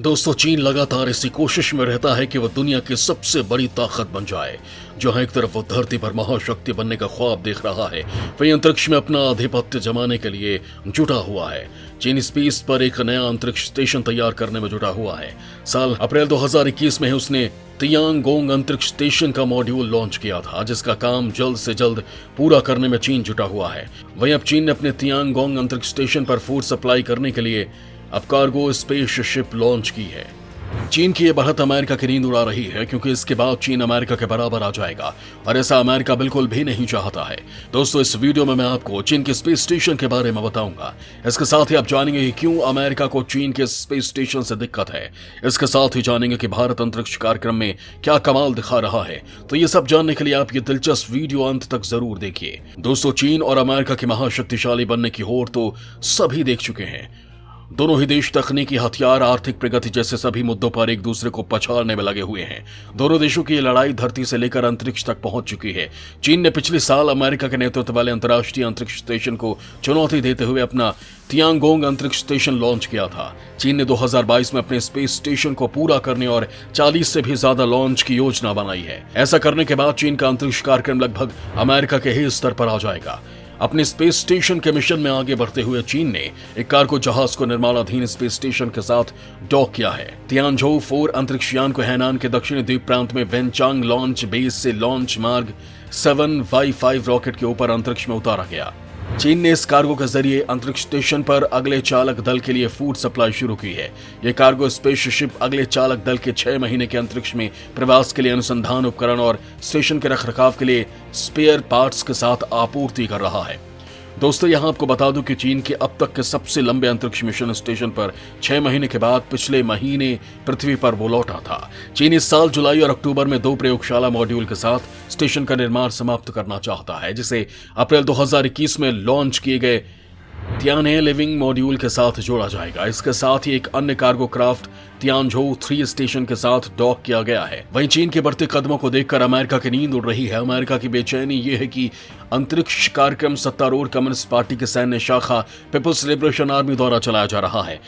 दोस्तों, चीन लगातार इसी कोशिश में रहता है कि वह दुनिया की सबसे बड़ी ताकत बन जाए। जहां एक तरफ वो धरती पर महाशक्ति बनने का ख्वाब देख रहा है, वहीं अंतरिक्ष में अपना आधिपत्य जमाने के लिए जुटा हुआ है। चीन स्पेस पर एक नया अंतरिक्ष स्टेशन तैयार करने में जुटा हुआ है। साल अप्रैल 2021 में उसने तियांगोंग अंतरिक्ष स्टेशन का मॉड्यूल लॉन्च किया था, जिसका काम जल्द से जल्द पूरा करने में चीन जुटा हुआ है। वहीं अब चीन ने अपने तियांगोंग अंतरिक्ष स्टेशन पर फूड सप्लाई करने के लिए अब कार्गो स्पेसशिप लॉन्च की है। चीन की यह बढ़त अमेरिका की नींद उड़ा रही है, क्योंकि इसके बाद चीन अमेरिका के बराबर आ जाएगा और ऐसा अमेरिका बिल्कुल भी नहीं चाहता है। दोस्तों, इस वीडियो में मैं आपको चीन के स्पेस स्टेशन के बारे में बताऊंगा। इसके साथ ही आप जानेंगे कि क्यों अमेरिका को चीन के स्पेस स्टेशन से दिक्कत है। इसके साथ ही जानेंगे कि भारत अंतरिक्ष कार्यक्रम में क्या कमाल दिखा रहा है। तो ये सब जानने के लिए आप ये दिलचस्प वीडियो अंत तक जरूर देखिए। दोस्तों, चीन और अमेरिका की महाशक्तिशाली बनने की होड़ तो सभी देख चुके हैं। दोनों ही देश तकनीकी हथियार, आर्थिक प्रगति जैसे सभी मुद्दों पर एक दूसरे को पछाड़ने में लगे हुए हैं। दोनों देशों की ये लड़ाई धरती से लेकर अंतरिक्ष तक पहुंच चुकी है। चीन ने पिछले साल अमेरिका के नेतृत्व वाले अंतर्राष्ट्रीय अंतरिक्ष स्टेशन को चुनौती देते हुए अपना तियांगोंग अंतरिक्ष स्टेशन लॉन्च किया था। चीन ने 2022 में अपने स्पेस स्टेशन को पूरा करने और 40 से भी ज्यादा लॉन्च की योजना बनाई है। ऐसा करने के बाद चीन का अंतरिक्ष कार्यक्रम लगभग अमेरिका के ही स्तर पर आ जाएगा। अपने स्पेस स्टेशन के मिशन में आगे बढ़ते हुए चीन ने एक कार्गो जहाज को निर्माणाधीन स्पेस स्टेशन के साथ डॉक किया है। तियानझोउ 4 अंतरिक्ष यान को हैनान के दक्षिणी द्वीप प्रांत में वेनचांग लॉन्च बेस से लॉन्च मार्ग 7Y5 रॉकेट के ऊपर अंतरिक्ष में उतारा गया। चीन ने इस कार्गो के जरिए अंतरिक्ष स्टेशन पर अगले चालक दल के लिए फूड सप्लाई शुरू की है। यह कार्गो स्पेसशिप अगले चालक दल के 6 महीने के अंतरिक्ष में प्रवास के लिए अनुसंधान उपकरण और स्टेशन के रखरखाव के लिए स्पेयर पार्ट्स के साथ आपूर्ति कर रहा है। दोस्तों, यहां आपको बता दूं कि चीन के अब तक के सबसे लंबे अंतरिक्ष मिशन स्टेशन पर 6 महीने के बाद पिछले महीने पृथ्वी पर वो लौटा था। चीन इस साल जुलाई और अक्टूबर में 2 प्रयोगशाला मॉड्यूल के साथ स्टेशन का निर्माण समाप्त करना चाहता है, जिसे अप्रैल 2021 में लॉन्च किए गए तियाने लिविंग मॉड्यूल के साथ जोड़ा जाएगा। इसके साथ ही एक अन्य कार्गो क्राफ्ट तियानझोउ 3 स्टेशन के साथ डॉक किया गया है। वहीं चीन के बढ़ते कदमों को देखकर अमेरिका की नींद उड़ रही है। अमेरिका की बेचैनी ये है कि अंतरिक्ष कार्यक्रम सत्तारूढ़ कम्युनिस्ट पार्टी के सैन्य शाखा पीपल्स लिबरेशन आर्मी द्वारा चलाया जा रहा है।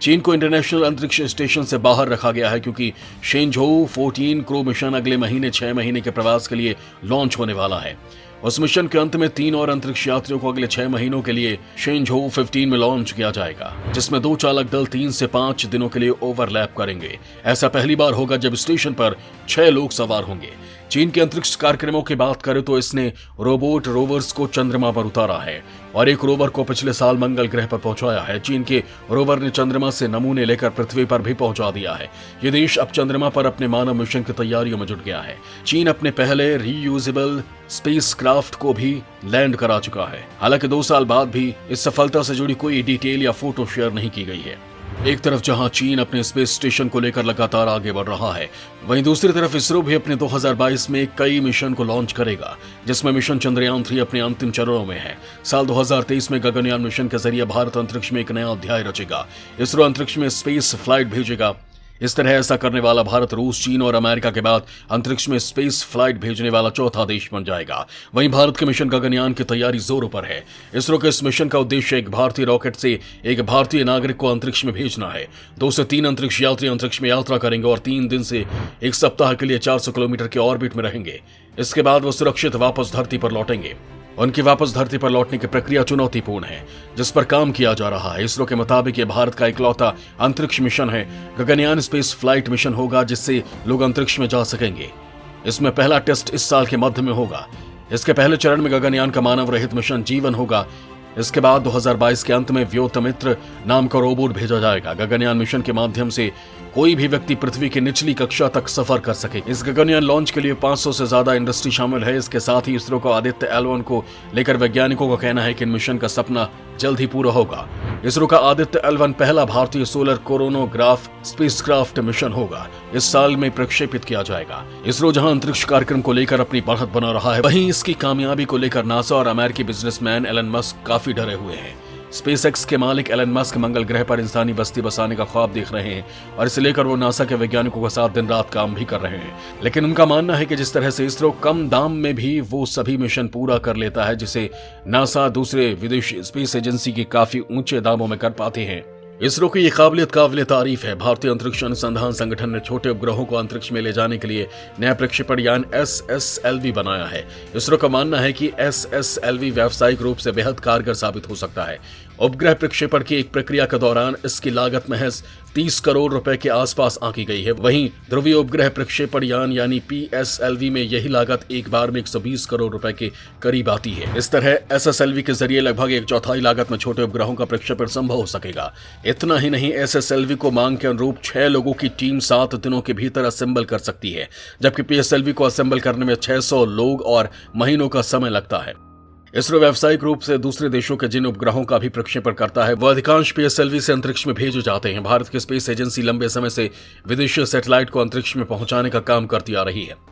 चीन को इंटरनेशनल अंतरिक्ष स्टेशन से बाहर रखा गया है, क्योंकि शेनझोउ 14 क्रू मिशन अगले महीने 6 महीने के प्रवास के लिए लॉन्च होने वाला है। उस मिशन के अंत में 3 और अंतरिक्ष यात्रियों को अगले 6 महीनों के लिए शेनझोउ 15 में लॉन्च किया जाएगा, जिसमें 2 चालक दल 3 से 5 दिनों के लिए ओवरलैप करेंगे। ऐसा पहली बार होगा जब स्टेशन पर 6 लोग सवार होंगे। चीन के अंतरिक्ष कार्यक्रमों की बात करें तो इसने रोबोट रोवर्स को चंद्रमा पर उतारा है और एक रोवर को पिछले साल मंगल ग्रह पर पहुंचाया है। चीन के रोवर ने चंद्रमा से नमूने लेकर पृथ्वी पर भी पहुंचा दिया है। ये देश अब चंद्रमा पर अपने मानव मिशन की तैयारियों में जुट गया है। चीन अपने पहले रीयूजेबल स्पेस क्राफ्ट को भी लैंड करा चुका है। हालांकि 2 साल बाद भी इस सफलता से जुड़ी कोई डिटेल या फोटो शेयर नहीं की गई है। एक तरफ जहां चीन अपने स्पेस स्टेशन को लेकर लगातार आगे बढ़ रहा है, वहीं दूसरी तरफ इसरो भी अपने 2022 में कई मिशन को लॉन्च करेगा, जिसमें मिशन चंद्रयान 3 अपने अंतिम चरणों में है। साल 2023 में गगनयान मिशन के जरिए भारत अंतरिक्ष में एक नया अध्याय रचेगा। इसरो अंतरिक्ष में स्पेस फ्लाइट भेजेगा। इस तरह ऐसा करने वाला भारत रूस, चीन और अमेरिका के बाद अंतरिक्ष में स्पेस फ्लाइट भेजने वाला चौथा देश बन जाएगा। वहीं भारत के मिशन गगनयान की तैयारी जोरों पर है। इसरो के इस मिशन का उद्देश्य एक भारतीय रॉकेट से एक भारतीय नागरिक को अंतरिक्ष में भेजना है। 2 से 3 अंतरिक्ष यात्री अंतरिक्ष में यात्रा करेंगे और 3 दिन से 1 सप्ताह के लिए 400 किलोमीटर के ऑर्बिट में रहेंगे। इसके बाद वो सुरक्षित वापस धरती पर लौटेंगे। उनकी वापस धरती पर लौटने की प्रक्रिया चुनौतीपूर्ण है, जिस पर काम किया जा रहा है। इसरो के मुताबिक ये भारत का इकलौता अंतरिक्ष मिशन है। गगनयान स्पेस फ्लाइट मिशन होगा, जिससे लोग अंतरिक्ष में जा सकेंगे। इसमें पहला टेस्ट इस साल के मध्य में होगा। इसके पहले चरण में गगनयान का मानव रहित मिशन जीवन होगा। इसके बाद 2022 के अंत में व्योतमित्र नाम का रोबोट भेजा जाएगा। गगनयान मिशन के माध्यम से कोई भी व्यक्ति पृथ्वी की निचली कक्षा तक सफर कर सके। इस गगनयान लॉन्च के लिए 500 से ज्यादा इंडस्ट्री शामिल है। इसके साथ ही इसरो को आदित्य L1 को लेकर वैज्ञानिकों का कहना है कि मिशन का सपना जल्द ही पूरा होगा। इसरो का आदित्य L1 पहला भारतीय सोलर कोरोनोग्राफ स्पेसक्राफ्ट मिशन होगा। इस साल में प्रक्षेपित किया जाएगा। इसरो जहां अंतरिक्ष कार्यक्रम को लेकर अपनी बढ़त बना रहा है, वहीं इसकी कामयाबी को लेकर नासा और अमेरिकी बिजनेसमैन एलन मस्क काफी डरे हुए हैं। स्पेसएक्स के मालिक एलन मस्क मंगल ग्रह पर इंसानी बस्ती बसाने का ख्वाब देख रहे हैं और इसे लेकर वो नासा के वैज्ञानिकों के साथ दिन रात काम भी कर रहे हैं। लेकिन उनका मानना है कि जिस तरह से इसरो कम दाम में भी वो सभी मिशन पूरा कर लेता है, जिसे नासा दूसरे विदेशी स्पेस एजेंसी की काफी ऊंचे दामों में कर पाते हैं, इसरो की ये काबिल तारीफ है। भारतीय अंतरिक्ष अनुसंधान संगठन ने छोटे उपग्रहों को अंतरिक्ष में ले जाने के लिए नया प्रक्षेपण यान SSLV बनाया है। इसरो का मानना है कि SSLV व्यावसायिक रूप से बेहद कारगर साबित हो सकता है। उपग्रह प्रक्षेपण की एक प्रक्रिया के दौरान इसकी लागत महज 30 करोड़ रुपए के आसपास आंकी गई है। वहीं ध्रुवीय उपग्रह प्रक्षेपण यान यानी PSLV में यही लागत एक बार में 120 करोड़ रुपए के करीब आती है। इस तरह SSLV के जरिए लगभग 1/4 लागत में छोटे उपग्रहों का प्रक्षेपण संभव हो सकेगा। इतना ही नहीं, SSLV को मांग के अनुरूप 6 लोगों की टीम 7 दिनों के भीतर असेंबल कर सकती है, जबकि PSLV को असेंबल करने में 600 लोग और महीनों का समय लगता है। इसरो व्यावसायिक रूप से दूसरे देशों के जिन उपग्रहों का भी प्रक्षेपण करता है, वह अधिकांश PSLV से अंतरिक्ष में भेजे जाते हैं। भारत की स्पेस एजेंसी लंबे समय से विदेशी सैटेलाइट को अंतरिक्ष में पहुंचाने का काम करती आ रही है।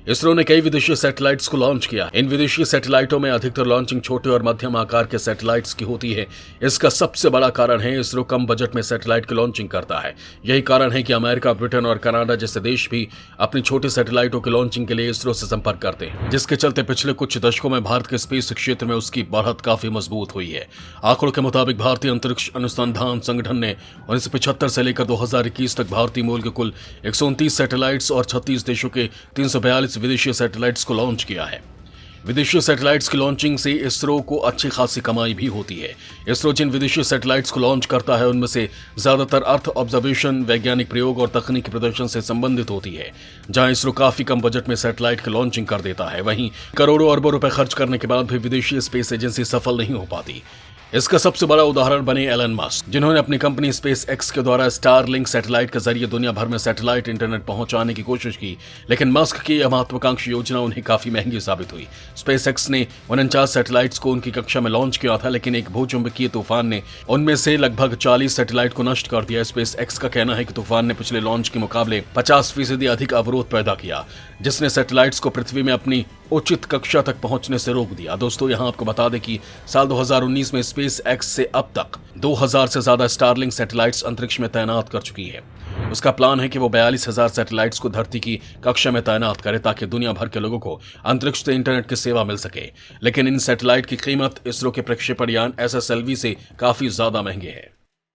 इसरो ने कई विदेशी सैटेलाइट्स को लॉन्च किया। इन विदेशी सैटेलाइटों में अधिकतर लॉन्चिंग छोटे और मध्यम आकार के सैटेलाइट्स की होती है। इसका सबसे बड़ा कारण है इसरो कम बजट में सैटेलाइट की लॉन्चिंग करता है। यही कारण है कि अमेरिका, ब्रिटेन और कनाडा जैसे देश भी अपनी छोटे सैटेलाइटों की लॉन्चिंग के लिए इसरो से संपर्क करते हैं, जिसके चलते पिछले कुछ दशकों में भारत के स्पेस क्षेत्र में उसकी बढ़त काफी मजबूत हुई है। आंकड़ों के मुताबिक भारतीय अंतरिक्ष अनुसंधान संगठन ने 1975 से लेकर 2021 तक भारतीय मूल के कुल 129 सैटेलाइट्स और 36 देशों के 342 विदेशी सैटेलाइट्स को लॉन्च किया है। विदेशी सैटेलाइट्स की लॉन्चिंग से इसरो को अच्छी खासी कमाई भी होती है। इसरो जिन विदेशी सैटेलाइट्स को लॉन्च करता है उनमें से ज्यादातर अर्थ ऑब्जर्वेशन, वैज्ञानिक प्रयोग और तकनीकी प्रदर्शन से संबंधित होती है। जहां इसरो काफी कम बजट में सैटेलाइट की लॉन्चिंग कर देता है, वहीं करोड़ों अरबों रुपए खर्च करने के बाद भी विदेशी स्पेस एजेंसी सफल नहीं हो पाती। इसका सबसे बड़ा उदाहरण बने एलन मस्क, जिन्होंने अपनी कंपनी स्पेस एक्स के द्वारा स्टारलिंक सैटेलाइट के जरिए दुनिया भर में सैटेलाइट इंटरनेट पहुंचाने की कोशिश की, लेकिन मस्क की यह महत्वाकांक्षी योजना उन्हें काफी महंगी साबित हुई। स्पेस एक्स ने 49 सैटेलाइट्स को उनकी कक्षा में लॉन्च किया था, लेकिन एक भूचुंबकीय तूफान ने उनमें से लगभग 40 सैटेलाइट को नष्ट कर दिया। स्पेस एक्स का कहना है कि तूफान ने पिछले लॉन्च के मुकाबले 50% अधिक अवरोध पैदा किया, जिसने सैटेलाइट्स को पृथ्वी में अपनी उचित कक्षा तक पहुंचने से रोक दिया। दोस्तों, यहां आपको बता दें कि साल 2019 में स्पेस एक्स से अब तक 2000 से ज्यादा स्टारलिंक सैटेलाइट्स अंतरिक्ष में तैनात कर चुकी है। उसका प्लान है कि वो 42,000 सैटेलाइट्स को धरती की कक्षा में तैनात करे, ताकि दुनिया भर के लोगों को अंतरिक्ष से इंटरनेट की सेवा मिल सके। लेकिन इन सैटेलाइट की कीमत इसरो के प्रक्षेपण यान SSLV से काफी ज्यादा महंगे है।